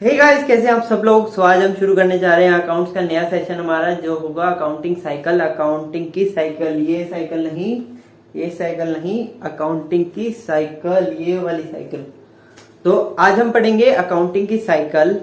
Hey guys, कैसे हैं आप सब लोग। सो आज हम शुरू करने जा रहे हैं अकाउंट्स का नया सेशन हमारा, जो होगा अकाउंटिंग साइकिल। अकाउंटिंग की साइकिल, ये साइकिल नहीं, अकाउंटिंग की साइकिल, ये वाली साइकिल। तो आज हम पढ़ेंगे अकाउंटिंग की साइकिल।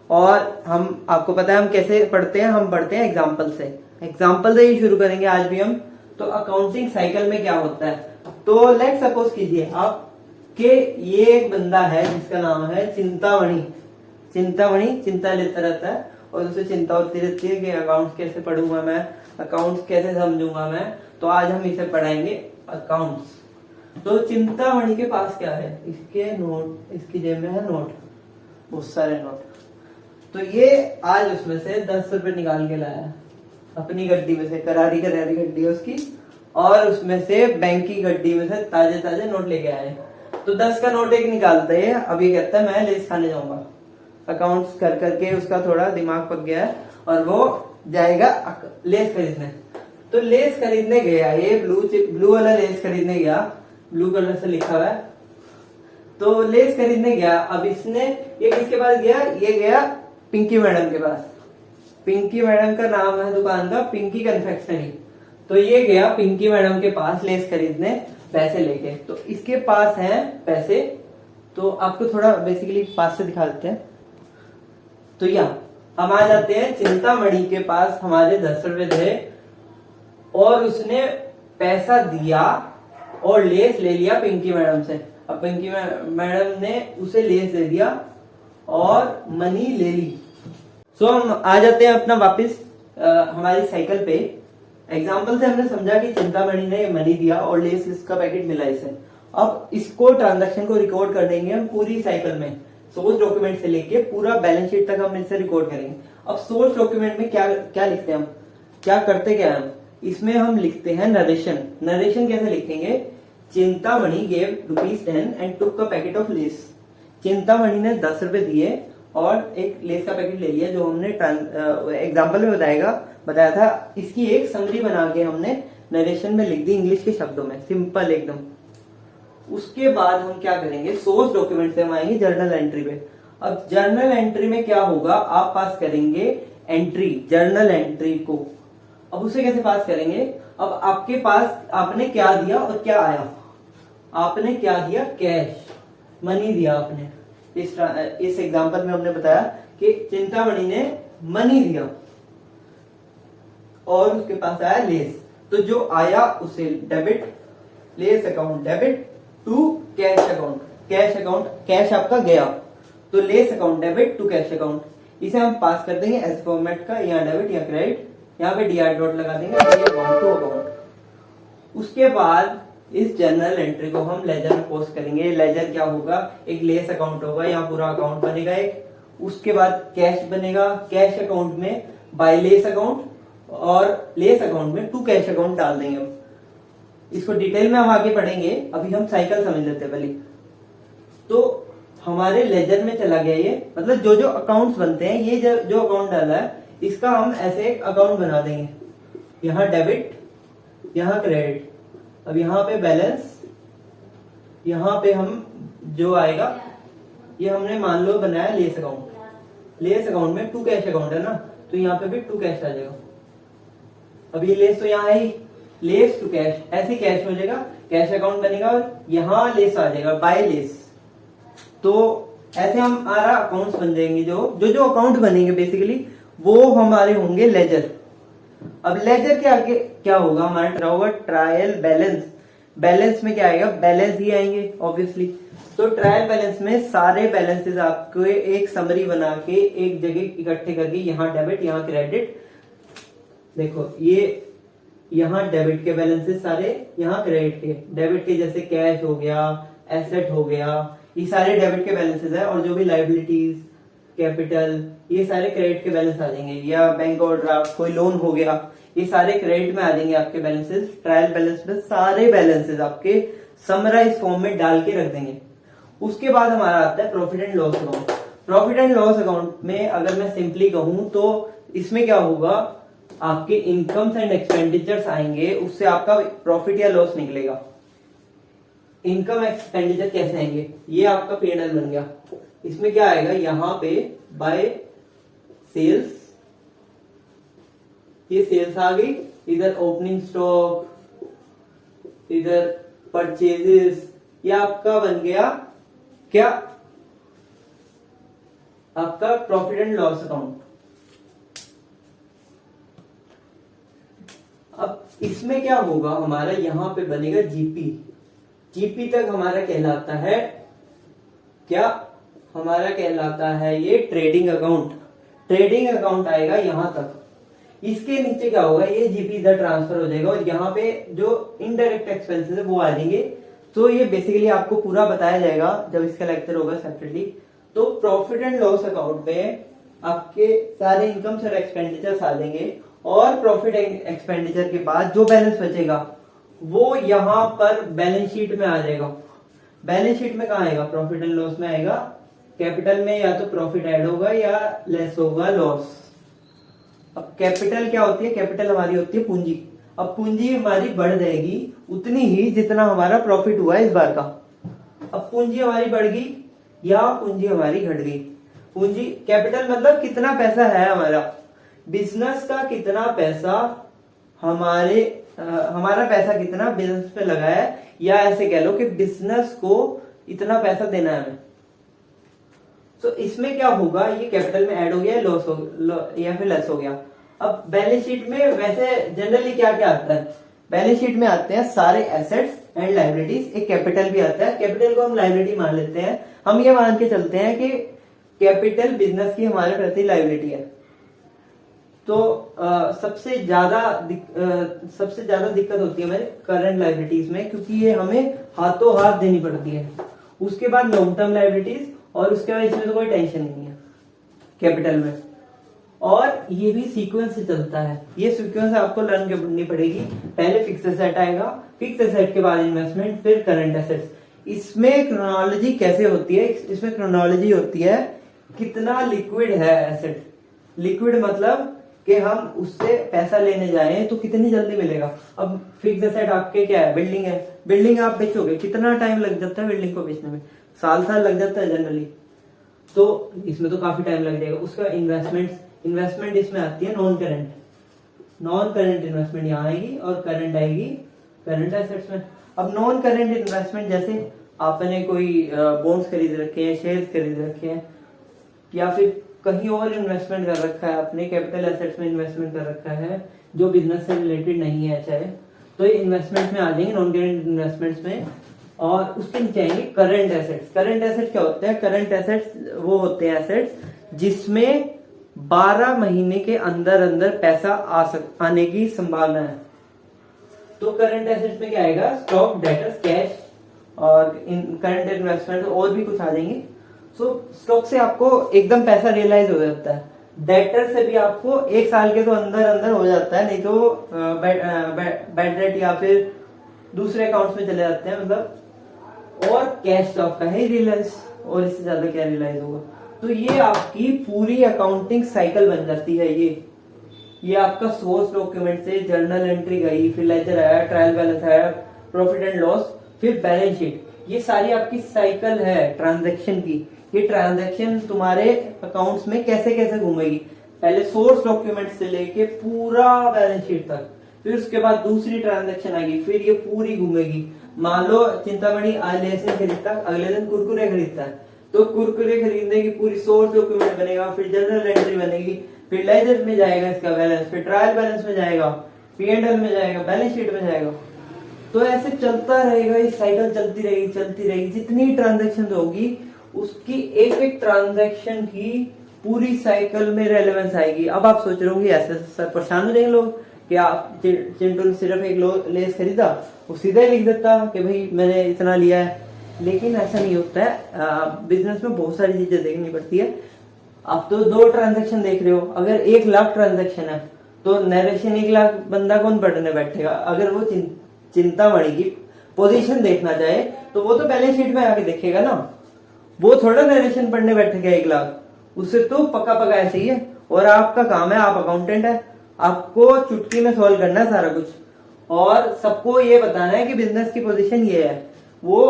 और हम, आपको पता है हम कैसे पढ़ते हैं, हम पढ़ते हैं एग्जाम्पल से। एग्जाम्पल से ही शुरू करेंगे आज भी हम। तो अकाउंटिंग साइकिल में क्या होता है, तो लेट सपोज कीजिए आप कि ये एक बंदा है जिसका नाम है चिंतामणि। चिंता लेता रहता है और उसे चिंता होती रहती है कि अकाउंट्स कैसे पढ़ूंगा मैं, अकाउंट्स कैसे समझूंगा मैं। तो आज हम इसे पढ़ाएंगे अकाउंट्स। तो चिंतामणि के पास क्या है, इसके नोट, इसकी जेब में है नोट, बहुत सारे नोट। तो ये आज उसमें से 10 रुपए निकाल के लाया अपनी गड्डी में से, करारी गड्डी है उसकी, और उसमें से बैंक की गड्डी में से ताजे ताजे नोट लेके आए। तो 10 का नोट एक निकालते हैं। अब ये कहता है मैं लेस खाने जाऊंगा। अकाउंट्स कर करके उसका थोड़ा दिमाग पक गया है और वो जाएगा लेस खरीदने। तो लेस खरीदने गया, ये ब्लू वाला लेस खरीदने गया, ब्लू कलर से लिखा हुआ है। तो लेस खरीदने गया। अब इसने, ये किसके पास गया, ये गया पिंकी मैडम के पास। पिंकी मैडम का नाम है दुकान का पिंकी कन्फेक्शनरी। तो ये गया पिंकी मैडम के पास लेस खरीदने, पैसे लेके। तो इसके पास हैं पैसे। तो आपको थोड़ा बेसिकली पास से दिखा देते हैं। तो यहाँ हम आ जाते हैं, चिंतामणि के पास हमारे 10 रुपए थे और उसने पैसा दिया और लेस ले लिया पिंकी मैडम से। अब पिंकी मैडम ने उसे लेस दे दिया और मनी ले ली। सो हम आ जाते हैं अपना वापस हमारी साइकिल पे। एग्जाम्पल से हमने समझा कि चिंतामणि ने मनी दिया और लेस का पैकेट मिला इसे। अब इसको, ट्रांजैक्शन को रिकॉर्ड कर देंगे हम पूरी साइकिल में। सोर्स डॉक्यूमेंट से लेके पूरा बैलेंस शीट तक हम इसे रिकॉर्ड करेंगे। अब सोर्स डॉक्यूमेंट में क्या क्या लिखते हैं हम, क्या करते क्या हम, इसमें हम लिखते हैं नरेशन। नरेशन कैसे लिखेंगे, Chintamani gave ₹10 and took a packet of less. Chintamani ने 10 रुपए दिए और एक लेस का पैकेट ले लिया, जो हमने एग्जाम्पल में बताया था। इसकी एक समरी बना के हमने नरेशन में लिख दी, इंग्लिश के शब्दों में, सिंपल एकदम। उसके बाद हम क्या करेंगे, सोर्स डॉक्यूमेंट से हम आएंगे जर्नल एंट्री पे। अब जर्नल एंट्री में क्या होगा, आप पास करेंगे एंट्री, जर्नल एंट्री को। अब उसे कैसे पास करेंगे, अब आपके पास आपने क्या दिया और क्या आया। आपने क्या दिया, कैश, मनी दिया आपने। इस एग्जांपल में हमने बताया कि चिंतामणि ने मनी दिया और उसके पास आया लेस। तो जो आया उसे debit, less account debit to cash account. Cash आपका गया, तो less account debit to cash account. इसे हम पास कर देंगे एस फॉर्मेट का, यहाँ डेबिट या क्रेडिट, यहाँ पे डीआर डॉट लगा देंगे, अकाउंट टू अकाउंट। उसके बाद इस जर्नल एंट्री को हम लेजर में पोस्ट करेंगे। लेजर क्या होगा, एक लेस अकाउंट होगा, यहाँ पूरा अकाउंट बनेगा एक। उसके बाद कैश बनेगा, कैश अकाउंट में बाय लेस अकाउंट और लेस अकाउंट में टू कैश अकाउंट डाल देंगे हम। इसको डिटेल में हम आगे पढ़ेंगे, अभी हम साइकिल समझ लेते हैं पहले। तो हमारे लेजर में चला गया ये, मतलब जो जो अकाउंट्स बनते हैं, ये जो अकाउंट डाला है इसका हम ऐसे एक अकाउंट बना देंगे। यहाँ डेबिट, यहाँ क्रेडिट। अब यहाँ पे बैलेंस, यहाँ पे हम जो आएगा, ये हमने मान लो बनाया लेस अकाउंट। लेस अकाउंट में टू कैश अकाउंट है ना, तो यहाँ पे भी टू कैश आ जाएगा। अब ये लेस तो यहाँ है, लेस टू कैश, ऐसे कैश हो जाएगा, कैश अकाउंट बनेगा और यहाँ लेस आ जाएगा, बाय लेस। तो ऐसे हमारा अकाउंट्स बन जाएंगे। जो अकाउंट बनेंगे बेसिकली वो हमारे होंगे लेजर। अब लेजर के आगे क्या होगा, हमारा होगा ट्रायल बैलेंस। बैलेंस में क्या आएगा, बैलेंस ही आएंगे ऑब्वियसली। तो ट्रायल बैलेंस में सारे बैलेंसेस आपको एक समरी बना के एक जगह इकट्ठे करके, यहाँ डेबिट, यहाँ क्रेडिट। देखो ये यहाँ डेबिट के बैलेंसेस सारे, यहाँ क्रेडिट के। डेबिट के जैसे कैश हो गया, एसेट हो गया, ये सारे डेबिट के बैलेंसेस है। और जो भी लाइबिलिटीज, कैपिटल, ये सारे क्रेडिट के बैलेंस आ जाएंगे। या बैंक ओवरड्राफ्ट, कोई लोन हो गया, ये सारे क्रेडिट में आ जाएंगे आपके बैलेंसेस। ट्रायल बैलेंस में सारे बैलेंसेस आपके समराइज फॉर्म में डाल के रख देंगे। उसके बाद हमारा आता है profit and loss account. Profit and loss account में अगर मैं सिंपली कहूं तो इसमें क्या होगा, आपके इनकम्स एंड एक्सपेंडिचर्स आएंगे, उससे आपका प्रॉफिट या लॉस निकलेगा। इनकम एक्सपेंडिचर कैसे आएंगे, ये आपका P&L बन गया। इसमें क्या आएगा, यहाँ पे बाय सेल्स, ये सेल्स आ गई, इधर ओपनिंग स्टॉक, इधर परचेजेस, ये आपका बन गया क्या, आपका प्रॉफिट एंड लॉस अकाउंट। अब इसमें क्या होगा, हमारा यहां पे बनेगा जीपी। जीपी तक हमारा कहलाता है क्या, हमारा कहलाता है ये ट्रेडिंग अकाउंट। ट्रेडिंग अकाउंट आएगा यहां तक, इसके नीचे क्या होगा, ये जीपी इधर ट्रांसफर हो जाएगा और यहाँ पे जो इनडायरेक्ट एक्सपेंसेस है वो आ जाएंगे। तो ये बेसिकली आपको पूरा बताया जाएगा जब इसका लेक्चर होगा सेपरेटली। तो प्रॉफिट एंड लॉस अकाउंट में आपके सारे इनकम्स और एक्सपेंडिचर्स आ जाएंगे और प्रॉफिट एक्सपेंडिचर के बाद जो बैलेंस बचेगा वो यहाँ पर बैलेंस शीट में आ जाएगा। बैलेंस शीट में कहाँ आएगा, प्रॉफिट एंड लॉस में आएगा। कैपिटल में या तो प्रॉफिट ऐड होगा या लेस होगा लॉस। अब कैपिटल क्या होती है, कैपिटल हमारी होती है पूंजी। अब पूंजी हमारी बढ़ जाएगी उतनी ही जितना हमारा प्रॉफिट हुआ इस बार का। अब पूंजी हमारी बढ़ गई या पूंजी हमारी घट गई। पूंजी कैपिटल मतलब कितना पैसा है हमारा, बिजनेस का कितना पैसा हमारा पैसा कितना बिजनेस पे लगा है, या ऐसे कह लो कि बिजनेस को इतना पैसा देना है हमें। तो इसमें क्या होगा, ये कैपिटल में ऐड हो गया, लॉस हो या फिर लेस हो गया। अब बैलेंस शीट में वैसे जनरली क्या क्या आता है, बैलेंस शीट में आते हैं सारे एसेट्स एंड लायबिलिटीज, एक कैपिटल भी आता है। कैपिटल को हम लायबिलिटी मान लेते हैं, हम ये मान के चलते हैं कि कैपिटल बिजनेस की हमारे प्रति लायबिलिटी है। तो सबसे ज्यादा दिक्कत होती है हमारे करंट लायबिलिटीज में, क्योंकि ये हमें हाथों हाथ देनी पड़ती है। उसके बाद लॉन्ग टर्म लायबिलिटीज, और उसके बाद इसमें तो कोई टेंशन नहीं है कैपिटल में। और ये भी सीक्वेंस से चलता है, ये सीक्वेंस आपको लर्न करनी पड़ेगी। पहले फिक्स एसेट आएगा, फिक्स एसेट के बाद इन्वेस्टमेंट, फिर करंट एसेट्स। इसमें क्रोनोलॉजी कैसे होती है, इसमें क्रोनोलॉजी होती है कितना लिक्विड है एसेट। लिक्विड मतलब कि हम उससे पैसा लेने जाएं तो कितनी जल्दी मिलेगा। अब फिक्स एसेट आपके क्या है, बिल्डिंग है, बिल्डिंग आप बेचोगे, कितना टाइम लग जाता है बिल्डिंग को बेचने में, साल लग जाता है जनरली, तो इसमें तो काफी टाइम लग जाएगा। उसका इन्वेस्टमेंट इसमें आती है नॉन करंट इन्वेस्टमेंट यहाँ आएगी और करंट आएगी करंट एसेट्स में। अब नॉन करंट इन्वेस्टमेंट जैसे आपने कोई बॉन्ड्स खरीद रखे हैं, शेयर्स खरीद रखे हैं, या फिर कहीं और इन्वेस्टमेंट कर रखा है, अपने कैपिटल एसेट्स में इन्वेस्टमेंट कर रखा है जो बिजनेस से रिलेटेड नहीं है चाहे, तो ये इन्वेस्टमेंट में आ जाएंगे, नॉन करंट इन्वेस्टमेंट्स में। और उसके नीचे आएंगे करंट एसेट्स। करंट एसेट्स क्या होते हैं, करंट एसेट्स वो होते हैं एसेट्स जिसमें 12 महीने के अंदर अंदर पैसा आने की संभावना है। तो करंट एसेट्स में क्या आएगा, स्टॉक, डेटर्स, कैश और करंट इन्वेस्टमेंट और भी कुछ आ जाएंगे। सो स्टॉक से आपको एकदम पैसा रियलाइज हो जाता है, डेटर से भी आपको 1 साल के तो अंदर हो जाता है, नहीं तो बैड डेट या फिर दूसरे अकाउंट्स में चले जाते हैं मतलब। और कैश स्टॉक का है रियलाइज, और इससे ज्यादा क्या रियलाइज होगा। तो ये आपकी पूरी अकाउंटिंग साइकिल बन जाती है। ये आपका सोर्स डॉक्यूमेंट से जर्नल एंट्री गई, फिर लेजर आया, ट्रायल बैलेंस आया, प्रॉफिट एंड लॉस, फिर बैलेंस शीट। ये सारी आपकी साइकिल है ट्रांजैक्शन की। ये ट्रांजैक्शन तुम्हारे अकाउंट्स में कैसे कैसे घूमेगी, पहले सोर्स डॉक्यूमेंट से लेके पूरा बैलेंस शीट तक, फिर उसके बाद दूसरी ट्रांजैक्शन आएगी, फिर ये पूरी घूमेगी। मान लो चिंतामणि आज लहसुन खरीदता, अगले दिन कुरकुरे खरीदता है, तो कुरकुरे खरीदने की पूरी सोर्स डॉक्यूमेंट बनेगा, फिर जनरल एंट्री बनेगी, फिर लेजर में जाएगा इसका बैलेंस, फिर ट्रायल बैलेंस में जाएगा, P&L में जाएगा, बैलेंस शीट में जाएगा। तो ऐसे चलता रहेगा, ये साइकिल चलती रहेगी। जितनी ट्रांजैक्शन होगी उसकी एक एक ट्रांजैक्शन की पूरी साइकिल में रेलेवेंस आएगी। अब आप सोच रहे होंगे ऐसे सर परेशान हो जाएंगे लोग कि आप चिंटू ने सिर्फ एक लेस खरीदा, वो सीधा ही लिख देता कि भाई मैंने इतना लिया है। लेकिन ऐसा नहीं होता है, बिजनेस में बहुत सारी चीजें देखनी पड़ती है। आप तो 2 ट्रांजैक्शन देख रहे हो, अगर 1 लाख ट्रांजैक्शन है तो नरेशन 1 लाख बंदा कौन पढ़ने बैठेगा। अगर वो चिंतामणि की पोजीशन देखना चाहे तो वो तो बैलेंस शीट में आके देखेगा ना, वो थोड़ा नरेशन पढ़ने बैठेगा 1 लाख, उससे तो पक्का ऐसे ही है। और आपका काम है, आप अकाउंटेंट है, आपको चुटकी में सॉल्व करना है सारा कुछ, और सबको ये बताना है कि बिजनेस की पोजीशन ये है। वो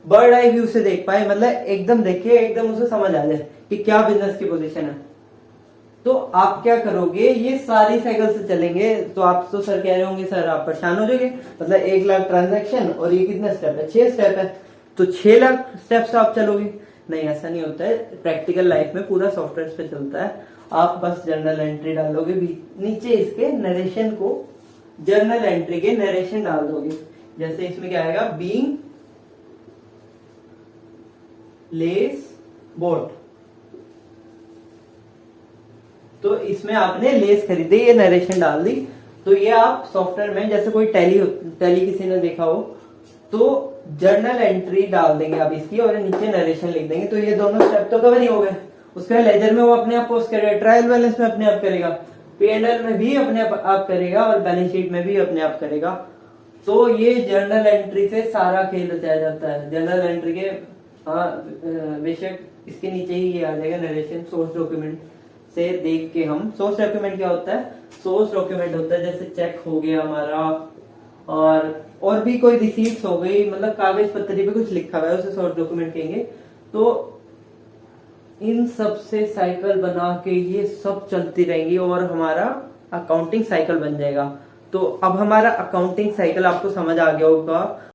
बर्ड आई व्यू से देख पाए, मतलब एकदम देखे, एकदम उसे समझ आ जाए कि क्या बिजनेस की पोजीशन है। तो आप क्या करोगे, ये सारी साइकिल से चलेंगे। तो आप तो सर कह रहे होंगे सर आप परेशान हो जाओगे, मतलब 1 लाख ट्रांजैक्शन और ये कितने स्टेप है, 6 स्टेप है, तो 6 लाख स्टेप से आप चलोगे। नहीं, ऐसा नहीं होता है। प्रैक्टिकल लाइफ में पूरा सॉफ्टवेयर पे चलता है। आप बस जर्नल एंट्री डालोगे भी, नीचे इसके नरेशन को, जर्नल एंट्री के नरेशन डाल दोगे। जैसे इसमें क्या आएगा, बीइंग लेस बोट, तो इसमें आपने लेस खरीदी, ये नरेशन डाल दी। तो ये आप सॉफ्टवेयर में, जैसे कोई टैली किसी ने देखा हो, तो जर्नल एंट्री डाल देंगे आप इसकी और नीचे नरेशन लिख देंगे, तो ये दोनों स्टेप तो कवर ही हो गए। उसके बाद लेजर में वो अपने आप पोस्ट करेगा, ट्रायल बैलेंस में अपने आप करेगा, P&L में भी अपने आप करेगा और बैलेंस शीट में भी अपने आप करेगा। तो ये जर्नल एंट्री से सारा खेल रचाया जाता है। जर्नल एंट्री के बेशक इसके नीचे ही ये आ जाएगा नरेशन, सोर्स डॉक्यूमेंट से देख के हम, सोर्स डॉक्यूमेंट क्या होता है, सोर्स डॉक्यूमेंट होता है जैसे चेक हो गया हमारा, और भी कोई रिसीट्स हो गई, मतलब कागज पत्री पे कुछ लिखा हुआ है उसे सोर्स डॉक्यूमेंट कहेंगे। तो इन सब से साइकिल बना के ये सब चलती रहेंगी और हमारा अकाउंटिंग साइकिल बन जाएगा। तो अब हमारा अकाउंटिंग साइकिल आपको समझ आ गया होगा।